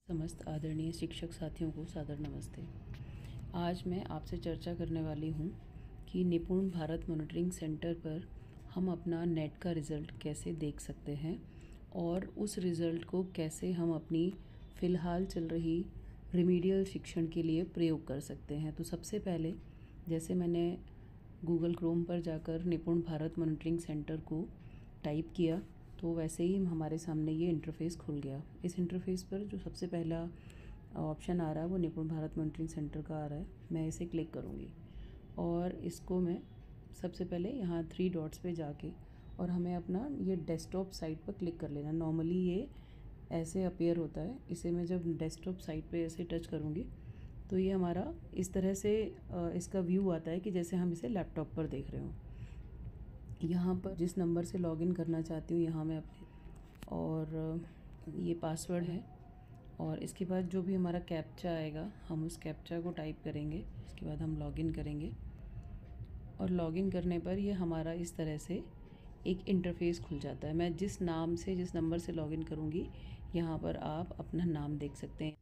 समस्त आदरणीय शिक्षक साथियों को सादर नमस्ते। आज मैं आपसे चर्चा करने वाली हूँ कि निपुण भारत मॉनिटरिंग सेंटर पर हम अपना नेट का रिज़ल्ट कैसे देख सकते हैं और उस रिज़ल्ट को कैसे हम अपनी फ़िलहाल चल रही रिमीडियल शिक्षण के लिए प्रयोग कर सकते हैं। तो सबसे पहले जैसे मैंने गूगल क्रोम पर जाकर निपुण भारत मॉनिटरिंग सेंटर को टाइप किया तो वैसे ही हमारे सामने ये इंटरफ़ेस खुल गया। इस इंटरफ़ेस पर जो सबसे पहला ऑप्शन आ रहा है वो निपुण भारत मॉनिटरिंग सेंटर का आ रहा है। मैं इसे क्लिक करूँगी और इसको मैं सबसे पहले यहाँ 3 डॉट्स पे जाके और हमें अपना ये डेस्कटॉप साइट पर क्लिक कर लेना। नॉर्मली ये ऐसे अपीयर होता है। इसे मैं जब डेस्कटॉप साइट पे ऐसे टच करूँगी तो ये हमारा इस तरह से इसका व्यू आता है कि जैसे हम इसे लैपटॉप पर देख रहे हों। यहाँ पर जिस नंबर से लॉगिन करना चाहती हूँ यहाँ मैं अपने और ये पासवर्ड है और इसके बाद जो भी हमारा कैप्चा आएगा हम उस कैप्चा को टाइप करेंगे। इसके बाद हम लॉगिन करेंगे और लॉगिन करने पर ये हमारा इस तरह से एक इंटरफ़ेस खुल जाता है। मैं जिस नाम से जिस नंबर से लॉगिन करूँगी यहाँ पर आप अपना नाम देख सकते हैं।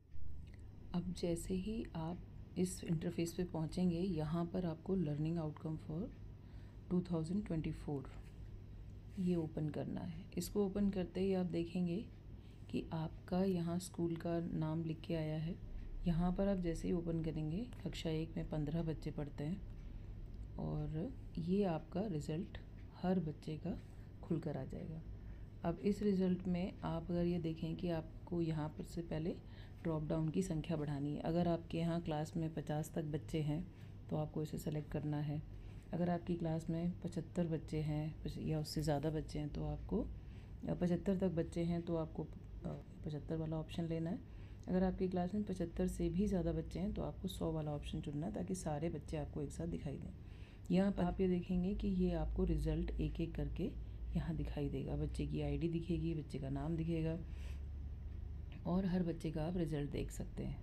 अब जैसे ही आप इस इंटरफ़ेस पे पहुँचेंगे यहाँ पर आपको लर्निंग आउटकम फॉर 2024 ये ओपन करना है। इसको ओपन करते ही आप देखेंगे कि आपका यहाँ स्कूल का नाम लिख के आया है। यहाँ पर आप जैसे ही ओपन करेंगे कक्षा 1 में 15 बच्चे पढ़ते हैं और ये आपका रिज़ल्ट हर बच्चे का खुल कर आ जाएगा। अब इस रिज़ल्ट में आप अगर ये देखें कि आपको यहाँ पर से पहले ड्रॉप डाउन की संख्या बढ़ानी है। अगर आपके यहाँ क्लास में 50 तक बच्चे हैं तो आपको इसे सेलेक्ट करना है। अगर आपकी क्लास में 75 बच्चे हैं या उससे ज़्यादा बच्चे हैं तो आपको 75 तक बच्चे हैं तो आपको 75 वाला ऑप्शन लेना है। अगर आपकी क्लास में 75 से भी ज़्यादा बच्चे हैं तो आपको 100 वाला ऑप्शन चुनना है ताकि सारे बच्चे आपको एक साथ दिखाई दें। यहाँ पर आप ये देखेंगे कि ये आपको रिज़ल्ट एक एक करके यहाँ दिखाई देगा। बच्चे की आईडी दिखेगी, बच्चे का नाम दिखेगा और हर बच्चे का आप रिज़ल्ट देख सकते हैं।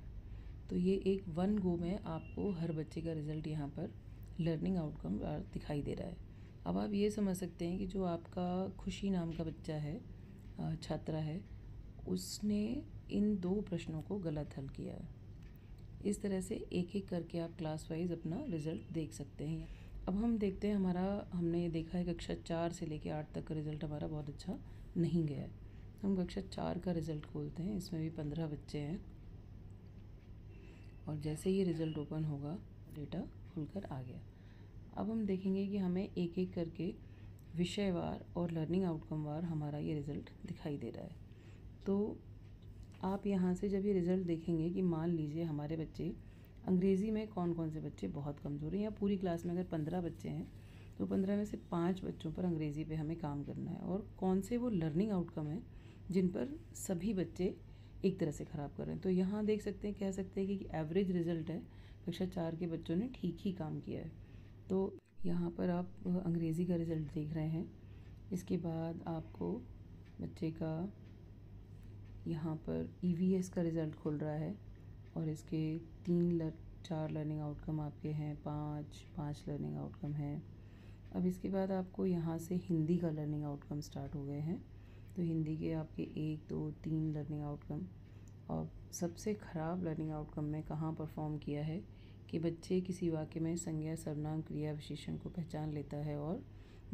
तो ये एक वन गो में आपको हर बच्चे का रिज़ल्ट यहाँ पर लर्निंग आउटकम दिखाई दे रहा है। अब आप ये समझ सकते हैं कि जो आपका खुशी नाम का बच्चा है, छात्रा है, उसने इन 2 प्रश्नों को गलत हल किया है। इस तरह से एक एक करके आप क्लास वाइज अपना रिज़ल्ट देख सकते हैं। अब हम देखते हैं हमने ये देखा है कक्षा 4 से लेकर 8 तक का रिज़ल्ट हमारा बहुत अच्छा नहीं गया है। हम कक्षा 4 का रिज़ल्ट खोलते हैं। इसमें भी 15 बच्चे हैं और जैसे ही रिज़ल्ट ओपन होगा डेटा खुलकर आ गया। अब हम देखेंगे कि हमें एक एक करके विषयवार और लर्निंग आउटकम वार हमारा ये रिज़ल्ट दिखाई दे रहा है। तो आप यहाँ से जब ये रिज़ल्ट देखेंगे कि मान लीजिए हमारे बच्चे अंग्रेज़ी में कौन कौन से बच्चे बहुत कमज़ोर हैं या पूरी क्लास में अगर 15 बच्चे हैं तो 15 में से 5 बच्चों पर अंग्रेज़ी पे हमें काम करना है और कौन से वो लर्निंग आउटकम हैं जिन पर सभी बच्चे एक तरह से ख़राब कर रहे हैं। तो यहाँ देख सकते हैं, कह सकते हैं कि एवरेज रिज़ल्ट है, कक्षा 4 के बच्चों ने ठीक ही काम किया है। तो यहाँ पर आप अंग्रेज़ी का रिज़ल्ट देख रहे हैं। इसके बाद आपको बच्चे का यहाँ पर ईवीएस का रिज़ल्ट खुल रहा है और इसके 4 लर्निंग आउटकम आपके हैं, 5 लर्निंग आउटकम हैं। अब इसके बाद आपको यहाँ से हिंदी का लर्निंग आउटकम स्टार्ट हो गए हैं। तो हिंदी के आपके 1, 2, 3 लर्निंग आउटकम। और सबसे ख़राब लर्निंग आउटकम में कहाँ परफॉर्म किया है कि बच्चे किसी वाक्य में संज्ञा, सर्वनाम, क्रिया, विशेषण को पहचान लेता है और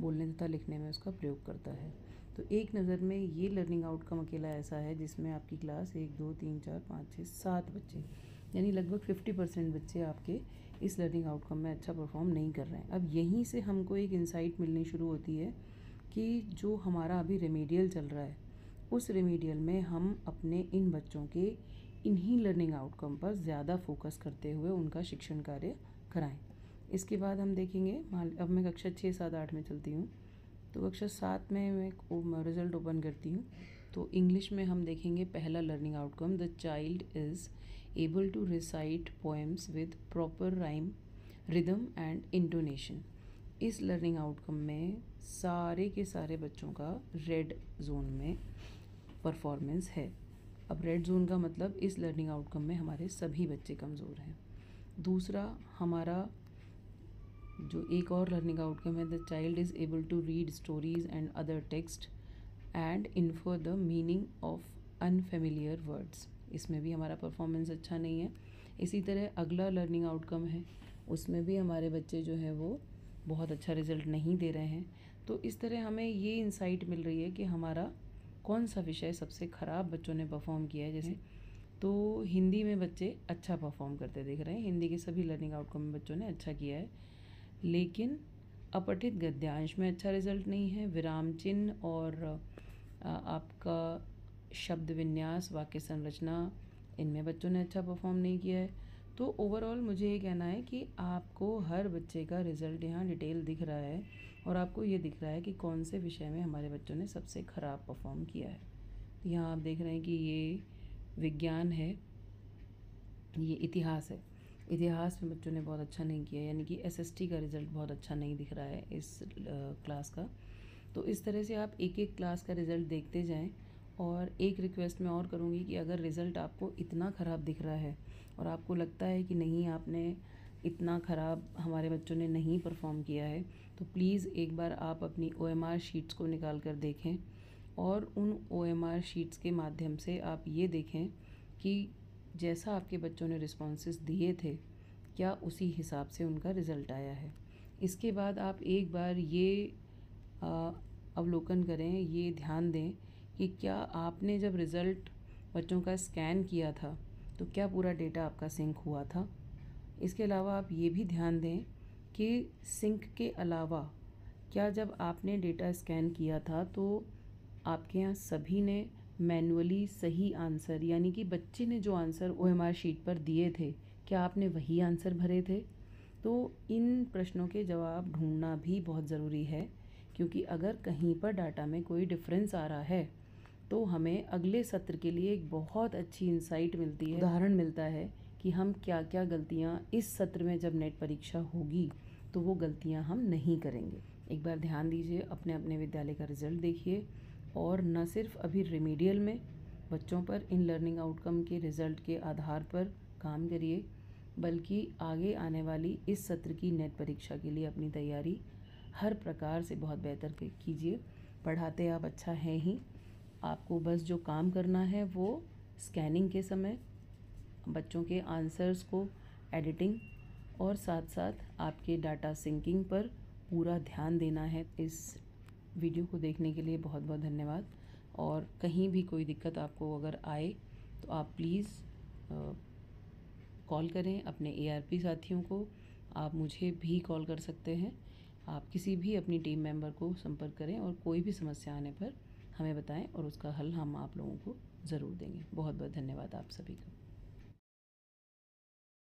बोलने तथा लिखने में उसका प्रयोग करता है। तो एक नज़र में ये लर्निंग आउटकम अकेला ऐसा है जिसमें आपकी क्लास 1, 2, 3, 4, 5, 6, 7 बच्चे यानी लगभग 50% बच्चे आपके इस लर्निंग आउटकम में अच्छा परफॉर्म नहीं कर रहे हैं। अब यहीं से हमको एक इंसाइट मिलनी शुरू होती है कि जो हमारा अभी रेमेडियल चल रहा है उस रेमेडियल में हम अपने इन बच्चों के इन्हीं लर्निंग आउटकम पर ज़्यादा फोकस करते हुए उनका शिक्षण कार्य कराएं। इसके बाद हम देखेंगे, अब मैं कक्षा 6, 7, 8 में चलती हूँ। तो कक्षा 7 में मैं रिज़ल्ट ओपन करती हूँ। तो इंग्लिश में हम देखेंगे पहला learning outcome, the child is able to recite poems with proper rhyme, rhythm and intonation. इस लर्निंग आउटकम में सारे के सारे बच्चों का रेड जोन में परफॉर्मेंस है। अब रेड जोन का मतलब इस लर्निंग आउटकम में हमारे सभी बच्चे कमज़ोर हैं। दूसरा हमारा जो एक और लर्निंग आउटकम है, the child is able to read stories and other text and infer the meaning of unfamiliar words. इसमें भी हमारा परफॉर्मेंस अच्छा नहीं है। इसी तरह अगला लर्निंग आउटकम है, उसमें भी हमारे बच्चे जो हैं वो बहुत अच्छा रिज़ल्ट नहीं दे रहे हैं। तो इस तरह हमें ये इंसाइट मिल रही है कि हमारा कौन सा विषय सबसे ख़राब बच्चों ने परफॉर्म किया है। जैसे तो हिंदी में बच्चे अच्छा परफॉर्म करते दिख रहे हैं, हिंदी के सभी लर्निंग आउटकम में बच्चों ने अच्छा किया है, लेकिन अपठित गद्यांश में अच्छा रिज़ल्ट नहीं है। विराम चिन्ह और आपका शब्द विन्यास, वाक्य संरचना, इनमें बच्चों ने अच्छा परफॉर्म नहीं किया है। तो ओवरऑल मुझे ये कहना है कि आपको हर बच्चे का रिज़ल्ट यहाँ डिटेल दिख रहा है और आपको ये दिख रहा है कि कौन से विषय में हमारे बच्चों ने सबसे ख़राब परफॉर्म किया है। तो यहाँ आप देख रहे हैं कि ये विज्ञान है, ये इतिहास है। इतिहास में बच्चों ने बहुत अच्छा नहीं किया, यानी कि एसएसटी का रिज़ल्ट बहुत अच्छा नहीं दिख रहा है इस क्लास का। तो इस तरह से आप एक एक क्लास का रिज़ल्ट देखते जाएं। और एक रिक्वेस्ट मैं और करूँगी कि अगर रिज़ल्ट आपको इतना ख़राब दिख रहा है और आपको लगता है कि नहीं, आपने इतना ख़राब हमारे बच्चों ने नहीं परफॉर्म किया है, तो प्लीज़ एक बार आप अपनी OMR शीट्स को निकाल कर देखें और उन OMR शीट्स के माध्यम से आप ये देखें कि जैसा आपके बच्चों ने रिस्पॉन्सेस दिए थे, क्या उसी हिसाब से उनका रिज़ल्ट आया है। इसके बाद आप एक बार ये अवलोकन करें, ये ध्यान दें कि क्या आपने जब रिज़ल्ट बच्चों का स्कैन किया था तो क्या पूरा डेटा आपका सिंक हुआ था। इसके अलावा आप ये भी ध्यान दें कि सिंक के अलावा क्या जब आपने डेटा स्कैन किया था तो आपके यहाँ सभी ने मैनुअली सही आंसर, यानी कि बच्चे ने जो आंसर OMR शीट पर दिए थे, क्या आपने वही आंसर भरे थे। तो इन प्रश्नों के जवाब ढूंढना भी बहुत ज़रूरी है, क्योंकि अगर कहीं पर डाटा में कोई डिफरेंस आ रहा है तो हमें अगले सत्र के लिए एक बहुत अच्छी इंसाइट मिलती है, उदाहरण मिलता है कि हम क्या क्या गलतियाँ इस सत्र में जब नेट परीक्षा होगी तो वो गलतियाँ हम नहीं करेंगे। एक बार ध्यान दीजिए, अपने अपने विद्यालय का रिज़ल्ट देखिए और न सिर्फ अभी रिमीडियल में बच्चों पर इन लर्निंग आउटकम के रिज़ल्ट के आधार पर काम करिए, बल्कि आगे आने वाली इस सत्र की नेट परीक्षा के लिए अपनी तैयारी हर प्रकार से बहुत बेहतर कीजिए। पढ़ाते आप अच्छा हैं ही, आपको बस जो काम करना है वो स्कैनिंग के समय बच्चों के आंसर्स को एडिटिंग और साथ साथ आपके डाटा सिंकिंग पर पूरा ध्यान देना है। इस वीडियो को देखने के लिए बहुत बहुत धन्यवाद। और कहीं भी कोई दिक्कत आपको अगर आए तो आप प्लीज़ कॉल करें अपने ARP साथियों को, आप मुझे भी कॉल कर सकते हैं, आप किसी भी अपनी टीम मेंबर को संपर्क करें और कोई भी समस्या आने पर हमें बताएं और उसका हल हम आप लोगों को ज़रूर देंगे। बहुत बहुत धन्यवाद आप सभी का।